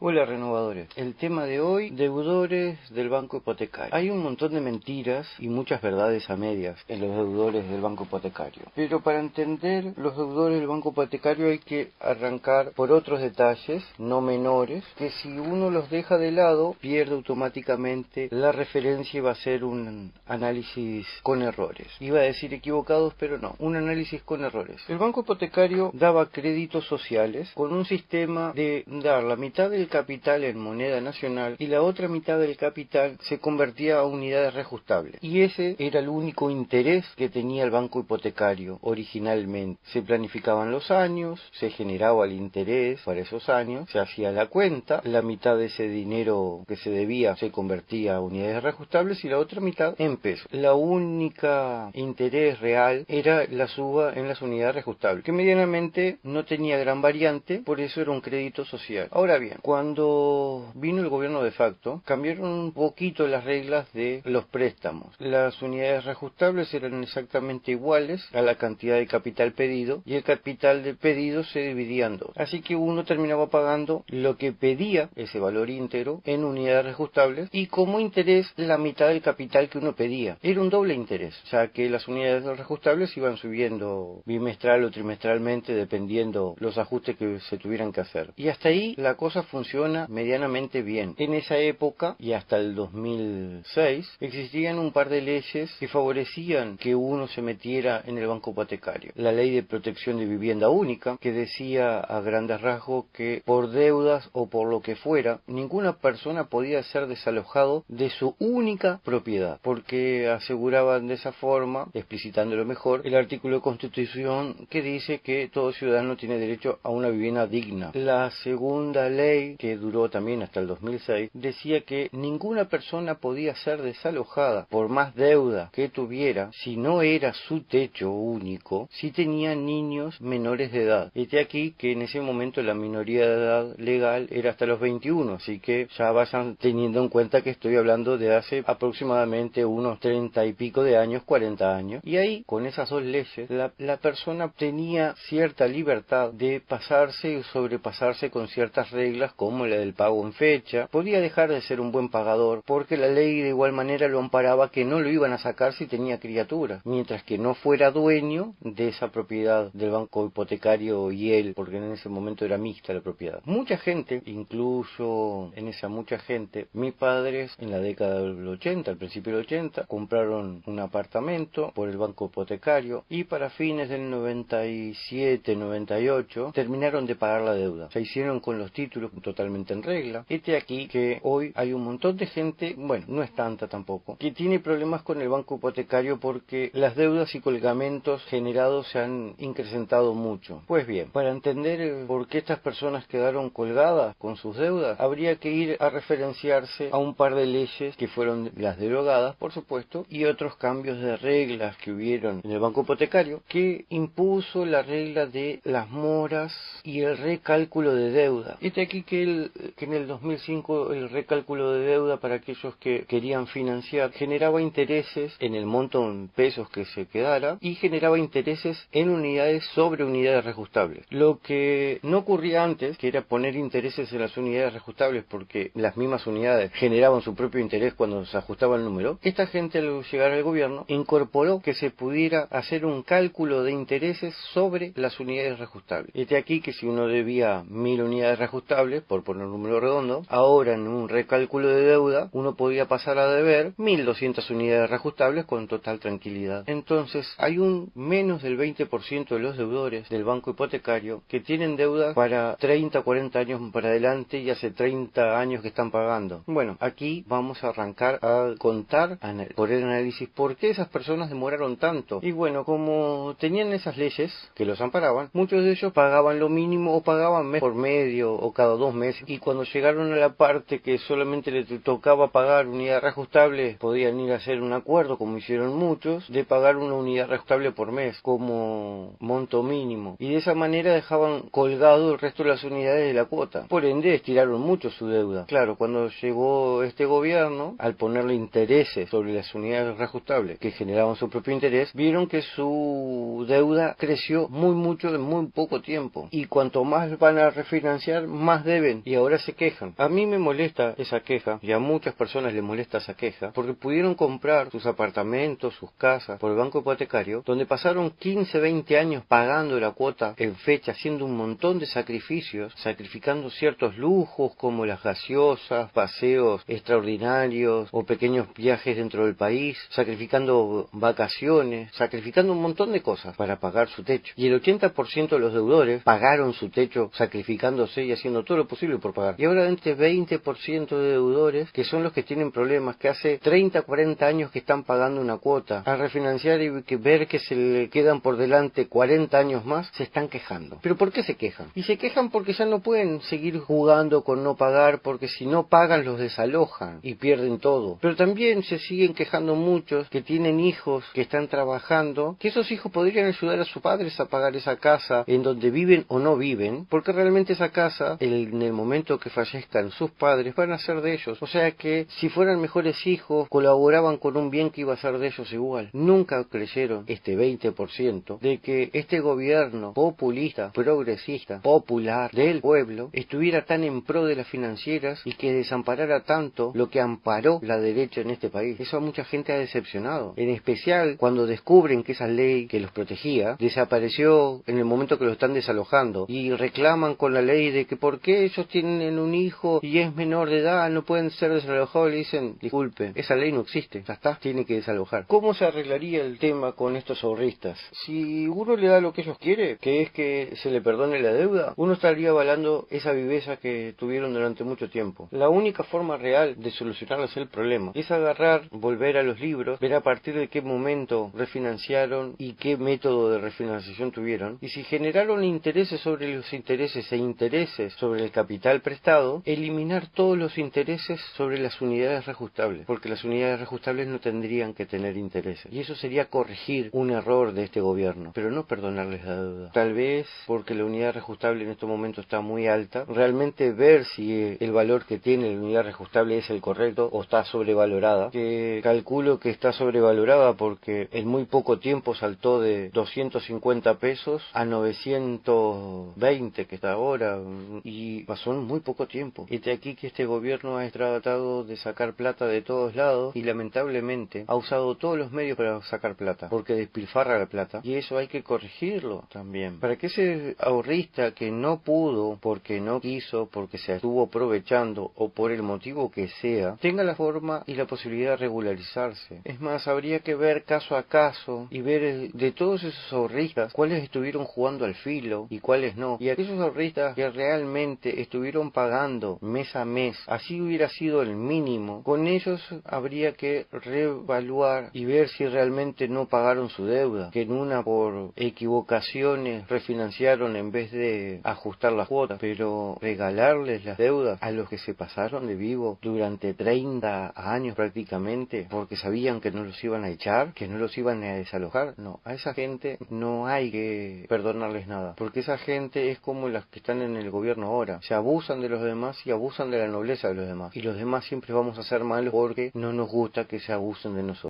Hola renovadores, el tema de hoy, deudores del banco hipotecario. Hay un montón de mentiras y muchas verdades a medias en los deudores del banco hipotecario. Pero para entender los deudores del banco hipotecario hay que arrancar por otros detalles, no menores, que si uno los deja de lado, pierde automáticamente la referencia y va a ser un análisis con errores. Iba a decir equivocados, pero no, un análisis con errores. El banco hipotecario daba créditos sociales con un sistema de dar la mitad del capital en moneda nacional y la otra mitad del capital se convertía a unidades reajustables. Y ese era el único interés que tenía el banco hipotecario originalmente. Se planificaban los años, se generaba el interés para esos años, se hacía la cuenta, la mitad de ese dinero que se debía se convertía a unidades reajustables y la otra mitad en pesos. La única interés real era la suba en las unidades reajustables, que medianamente no tenía gran variante, por eso era un crédito social. Ahora bien, cuando vino el gobierno de facto, cambiaron un poquito las reglas de los préstamos. Las unidades reajustables eran exactamente iguales a la cantidad de capital pedido y el capital de pedido se dividía en dos. Así que uno terminaba pagando lo que pedía, ese valor íntegro, en unidades reajustables y como interés la mitad del capital que uno pedía. Era un doble interés, ya que las unidades reajustables iban subiendo bimestral o trimestralmente dependiendo los ajustes que se tuvieran que hacer. Y hasta ahí la cosa funciona medianamente bien. En esa época y hasta el 2006 existían un par de leyes que favorecían que uno se metiera en el banco hipotecario. La ley de protección de vivienda única, que decía a grandes rasgos que por deudas o por lo que fuera, ninguna persona podía ser desalojado de su única propiedad, porque aseguraban de esa forma, explicitándolo mejor, el artículo de Constitución que dice que todo ciudadano tiene derecho a una vivienda digna. La segunda ley, que duró también hasta el 2006, decía que ninguna persona podía ser desalojada por más deuda que tuviera si no era su techo único, si tenía niños menores de edad. Y de aquí que en ese momento la minoría de edad legal era hasta los 21, así que ya vayan teniendo en cuenta que estoy hablando de hace aproximadamente unos 30 y pico de años, 40 años. Y ahí, con esas dos leyes, la persona tenía cierta libertad de pasarse y sobrepasarse con ciertas reglas como la del pago en fecha. Podía dejar de ser un buen pagador porque la ley de igual manera lo amparaba que no lo iban a sacar si tenía criaturas, mientras que no fuera dueño de esa propiedad del banco hipotecario y él, porque en ese momento era mixta la propiedad. Mucha gente, incluso en esa mucha gente, mis padres en la década del 80, al principio del 80, compraron un apartamento por el banco hipotecario y para fines del 97, 98 terminaron de pagar la deuda. Se hicieron con los títulos totalmente en regla. Este aquí que hoy hay un montón de gente, bueno, no es tanta tampoco, que tiene problemas con el banco hipotecario porque las deudas y colgamentos generados se han incrementado mucho. Pues bien, para entender por qué estas personas quedaron colgadas con sus deudas, habría que ir a referenciarse a un par de leyes que fueron las derogadas, por supuesto, y otros cambios de reglas que hubieron en el banco hipotecario, que impuso la regla de las moras y el recálculo de deuda. Este aquí que en el 2005 el recálculo de deuda para aquellos que querían financiar generaba intereses en el monto en pesos que se quedara y generaba intereses en unidades sobre unidades reajustables. Lo que no ocurría antes, que era poner intereses en las unidades reajustables porque las mismas unidades generaban su propio interés cuando se ajustaba el número, esta gente al llegar al gobierno incorporó que se pudiera hacer un cálculo de intereses sobre las unidades reajustables. Este aquí que si uno debía 1000 unidades reajustables, por poner un número redondo, ahora en un recálculo de deuda uno podía pasar a deber 1200 unidades reajustables con total tranquilidad. Entonces hay un menos del 20% de los deudores del banco hipotecario que tienen deudas para 30, 40 años para adelante y hace 30 años que están pagando. Bueno, aquí vamos a arrancar a contar por el análisis por qué esas personas demoraron tanto. Y bueno, como tenían esas leyes que los amparaban, muchos de ellos pagaban lo mínimo o pagaban mes por medio o cada 2 meses, y cuando llegaron a la parte que solamente les tocaba pagar unidad reajustable, podían ir a hacer un acuerdo, como hicieron muchos, de pagar una unidad reajustable por mes como monto mínimo, y de esa manera dejaban colgado el resto de las unidades de la cuota. Por ende estiraron mucho su deuda. Claro, cuando llegó este gobierno, al ponerle intereses sobre las unidades reajustables que generaban su propio interés, vieron que su deuda creció mucho en muy poco tiempo, y cuanto más van a refinanciar, más debe viven y ahora se quejan. A mí me molesta esa queja y a muchas personas les molesta esa queja porque pudieron comprar sus apartamentos, sus casas por el banco hipotecario, donde pasaron 15, 20 años pagando la cuota en fecha, haciendo un montón de sacrificios, sacrificando ciertos lujos como las gaseosas, paseos extraordinarios o pequeños viajes dentro del país, sacrificando vacaciones, sacrificando un montón de cosas para pagar su techo. Y el 80% de los deudores pagaron su techo sacrificándose y haciendo todo lo posible por pagar. Y ahora este 20% de deudores, que son los que tienen problemas, que hace 30, 40 años que están pagando una cuota, al refinanciar y ver que se le quedan por delante 40 años más, se están quejando. ¿Pero por qué se quejan? Y se quejan porque ya no pueden seguir jugando con no pagar, porque si no pagan los desalojan y pierden todo. Pero también se siguen quejando muchos que tienen hijos que están trabajando, que esos hijos podrían ayudar a sus padres a pagar esa casa en donde viven o no viven, porque realmente esa casa, en el momento que fallezcan sus padres, van a ser de ellos. O sea que si fueran mejores hijos, colaboraban con un bien que iba a ser de ellos igual. Nunca creyeron este 20% de que este gobierno populista, progresista, popular, del pueblo, estuviera tan en pro de las financieras y que desamparara tanto lo que amparó la derecha en este país. Eso a mucha gente ha decepcionado, en especial cuando descubren que esa ley que los protegía desapareció en el momento que lo están desalojando y reclaman con la ley de que por qué ellos tienen un hijo y es menor de edad, no pueden ser desalojados. Le dicen, disculpe, esa ley no existe, ya está, tiene que desalojar. ¿Cómo se arreglaría el tema con estos ahorristas? Si uno le da lo que ellos quieren, que es que se le perdone la deuda, uno estaría avalando esa viveza que tuvieron durante mucho tiempo. La única forma real de solucionarles el problema es agarrar, volver a los libros, ver a partir de qué momento refinanciaron y qué método de refinanciación tuvieron, y si generaron intereses sobre los intereses e intereses sobre el capital prestado, eliminar todos los intereses sobre las unidades reajustables, porque las unidades reajustables no tendrían que tener intereses, y eso sería corregir un error de este gobierno, pero no perdonarles la deuda. Tal vez porque la unidad reajustable en este momento está muy alta, realmente ver si el valor que tiene la unidad reajustable es el correcto o está sobrevalorada, que calculo que está sobrevalorada porque en muy poco tiempo saltó de 250 pesos a 920 que está ahora, y pasó en muy poco tiempo. Y de aquí que este gobierno ha tratado de sacar plata de todos lados y lamentablemente ha usado todos los medios para sacar plata, porque despilfarra la plata, y eso hay que corregirlo también, para que ese ahorrista que no pudo, porque no quiso, porque se estuvo aprovechando o por el motivo que sea, tenga la forma y la posibilidad de regularizarse. Es más, habría que ver caso a caso y ver de todos esos ahorristas cuáles estuvieron jugando al filo y cuáles no, y aquellos ahorristas que realmente estuvieron pagando mes a mes, así hubiera sido el mínimo, con ellos habría que reevaluar y ver si realmente no pagaron su deuda, que en una por equivocaciones refinanciaron en vez de ajustar las cuotas, pero regalarles las deudas a los que se pasaron de vivo durante 30 años prácticamente, porque sabían que no los iban a echar, que no los iban a desalojar, no, a esa gente no hay que perdonarles nada, porque esa gente es como las que están en el gobierno ahora, se abusan de los demás y abusan de la nobleza de los demás, y los demás siempre vamos a ser malos porque no nos gusta que se abusen de nosotros.